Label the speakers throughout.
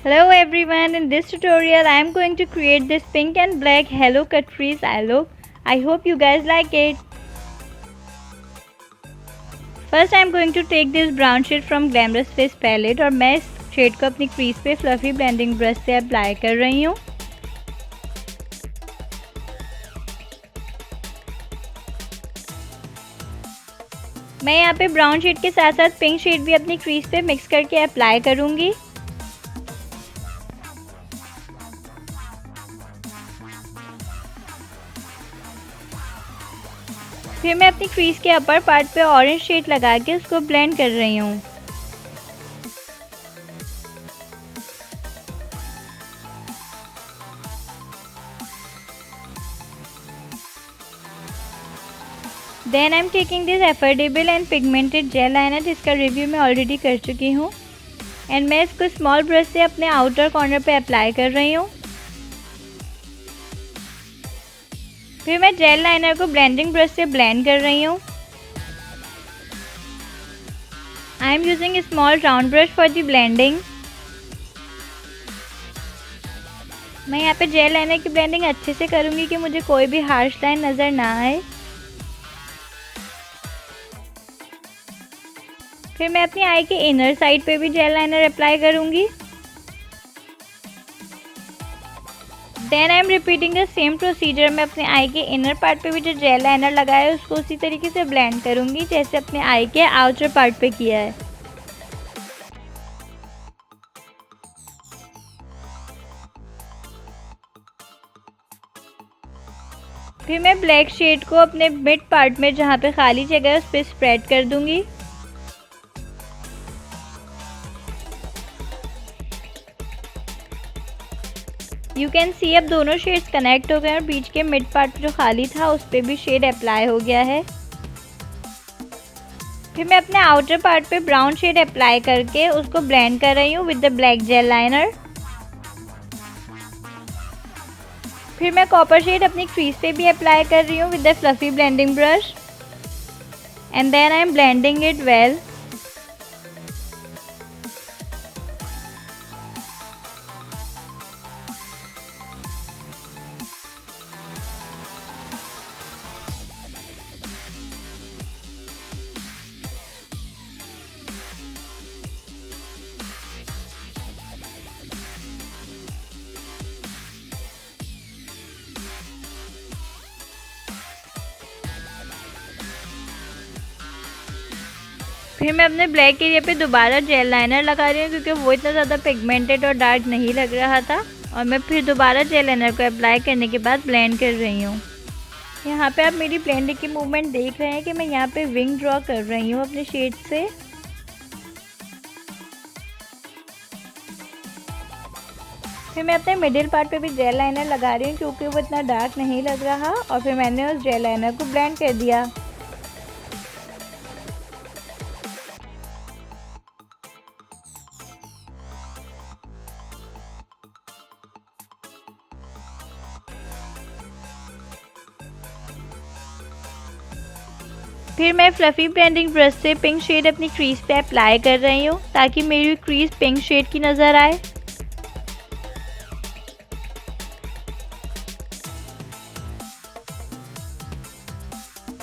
Speaker 1: Hello everyone, in this tutorial I am going to create this pink and black Hello Cut Freeze eye look. I hope you guys like it. First I am going to take this brown shade from Glamorous Face palette और मैं इस shade को अपनी crease पे fluffy blending brush से apply कर रही हूँ। मैं यहाँ पे ब्राउन शेड के साथ साथ पिंक शेड भी अपनी क्रीज पे मिक्स करके अप्लाई करूँगी। फिर मैं अपनी क्रीज के अपर पार्ट पे ऑरेंज शेड लगा के उसको ब्लेंड कर रही हूँ। Then I am taking this affordable and pigmented gel liner जिसका रिव्यू मैं ऑलरेडी कर चुकी हूँ एंड मैं इसको स्मॉल ब्रश से अपने आउटर कॉर्नर पे अप्लाई कर रही हूँ। फिर मैं जेल लाइनर को ब्लेंडिंग ब्रश से ब्लेंड कर रही हूँ। I am using small round brush for the blending. मैं यहाँ पे जेल लाइनर की ब्लेंडिंग अच्छे से करूँगी कि मुझे कोई भी हार्श लाइन नज़र ना आए। फिर मैं अपनी आई के इनर साइड पे भी जेल लाइनर अप्लाई करूँगी। Then I am repeating the same procedure. मैं अपने आई के इनर पार्ट पे भी जो जेल लाइनर लगाया है उसको उसी तरीके से ब्लेंड करूँगी जैसे अपने आई के आउटर पार्ट पे किया है। फिर मैं ब्लैक शेड को अपने मिड पार्ट में जहाँ पे खाली जगह है उस पर स्प्रेड कर दूँगी। यू कैन सी अब दोनों शेड्स कनेक्ट हो गए और बीच के मिड पार्ट जो खाली था उस पर भी शेड अप्लाई हो गया है। फिर मैं अपने आउटर पार्ट पे ब्राउन शेड अप्लाई करके उसको ब्लेंड कर रही हूँ with the black jail liner. फिर मैं कॉपर शेड अपनी क्रीज पे भी अप्लाई कर रही हूँ with the fluffy blending brush and then I am blending it well. फिर मैं अपने ब्लैक एरिया पे दोबारा जेल लाइनर लगा रही हूँ क्योंकि वो इतना ज़्यादा पिगमेंटेड और डार्क नहीं लग रहा था और मैं फिर दोबारा जेल लाइनर को अप्लाई करने के बाद ब्लेंड कर रही हूँ। यहाँ पे आप मेरी ब्लेंडिंग की मूवमेंट देख रहे हैं कि मैं यहाँ पे विंग ड्रॉ कर रही हूँ अपने शेड से। फिर मैं अपने मिडिल पार्ट पे भी जेल लाइनर लगा रही हूँ क्योंकि वो इतना डार्क नहीं लग रहा और फिर मैंने उस जेल लाइनर को ब्लेंड कर दिया। फिर मैं फ्लफी ब्लेंडिंग ब्रश से पिंक शेड अपनी क्रीज पे अप्लाई कर रही हूँ ताकि मेरी क्रीज पिंक शेड की नज़र आए।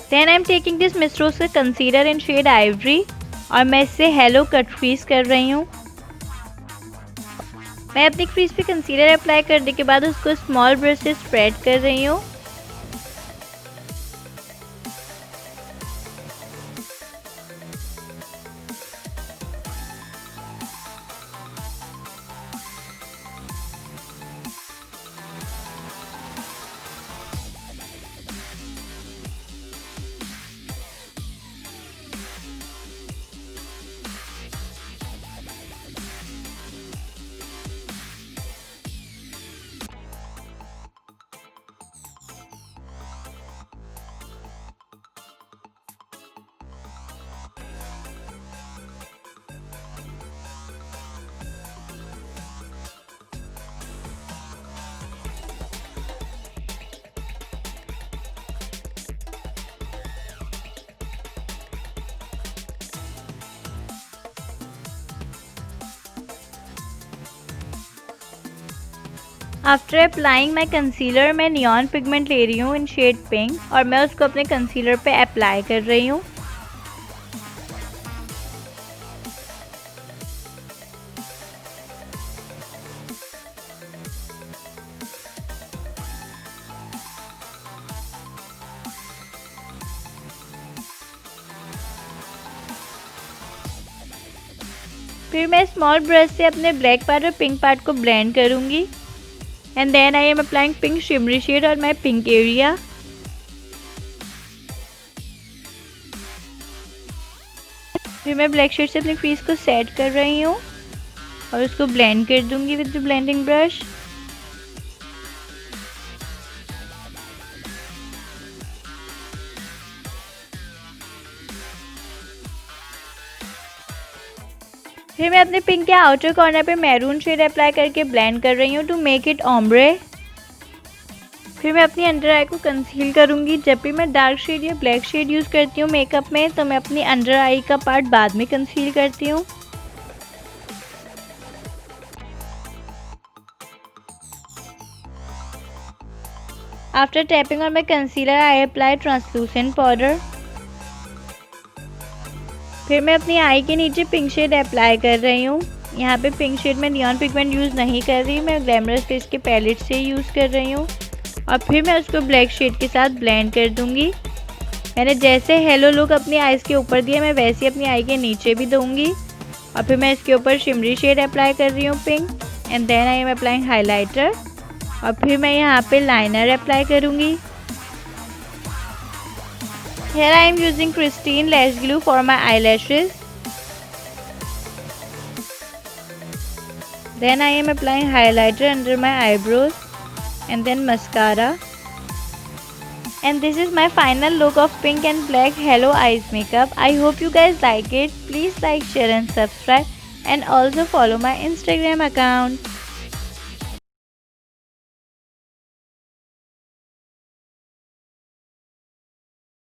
Speaker 1: Then I am taking this Miss Rose का कंसीलर इन शेड आइवरी और मैं इससे हेलो कट फ्रीज कर रही हूँ। मैं अपनी क्रीज पे कंसीलर अप्लाई करने के बाद उसको स्मॉल ब्रश से स्प्रेड कर रही हूँ। आफ्टर अप्लाइंग माई कंसीलर मैं नियॉन पिगमेंट ले रही हूँ इन शेड पिंक और मैं उसको अपने कंसीलर पे अप्लाई कर रही हूँ। फिर मैं स्मॉल ब्रश से अपने ब्लैक पार्ट और पिंक पार्ट को ब्लेंड करूँगी and then I am applying pink shimmery shade और माई पिंक एरिया। फिर मैं ब्लैक शेड से अपनी क्रीज को सेट कर रही हूँ और उसको ब्लेंड कर दूँगी विद द ब्लेंडिंग ब्रश। फिर मैं अपने पिंक के आउटर कॉर्नर पे मैरून शेड अप्लाई करके ब्लेंड कर रही हूँ टू मेक इट ओम्ब्रे। फिर मैं अपनी अंडर आई को कंसील करूँगी। जब भी मैं डार्क शेड या ब्लैक शेड यूज़ करती हूँ मेकअप में तो मैं अपनी अंडर आई का पार्ट बाद में कंसील करती हूँ। After tapping on my concealer I apply translucent powder. फिर मैं अपनी आई के नीचे पिंक शेड अप्लाई कर रही हूँ। यहाँ पे पिंक शेड में नियॉन पिगमेंट यूज़ नहीं कर रही, मैं ग्लैमरस फेस के पैलेट से यूज़ कर रही हूँ और फिर मैं उसको ब्लैक शेड के साथ ब्लेंड कर दूँगी। मैंने जैसे हेलो लुक अपनी आईज़ के ऊपर दिया मैं वैसे अपनी आई के नीचे भी दूँगी और फिर मैं इसके ऊपर शिमरी शेड अप्लाई कर रही हूँ pink and then I am applying highlighter और फिर मैं यहाँ पे लाइनर अप्लाई करूँगी। Here I am using Christine lash glue for my eyelashes. Then I am applying highlighter under my eyebrows and then mascara. And this is my final look of pink and black Hello Eyes makeup. I hope you guys like it. Please like, share and subscribe and also follow my Instagram account.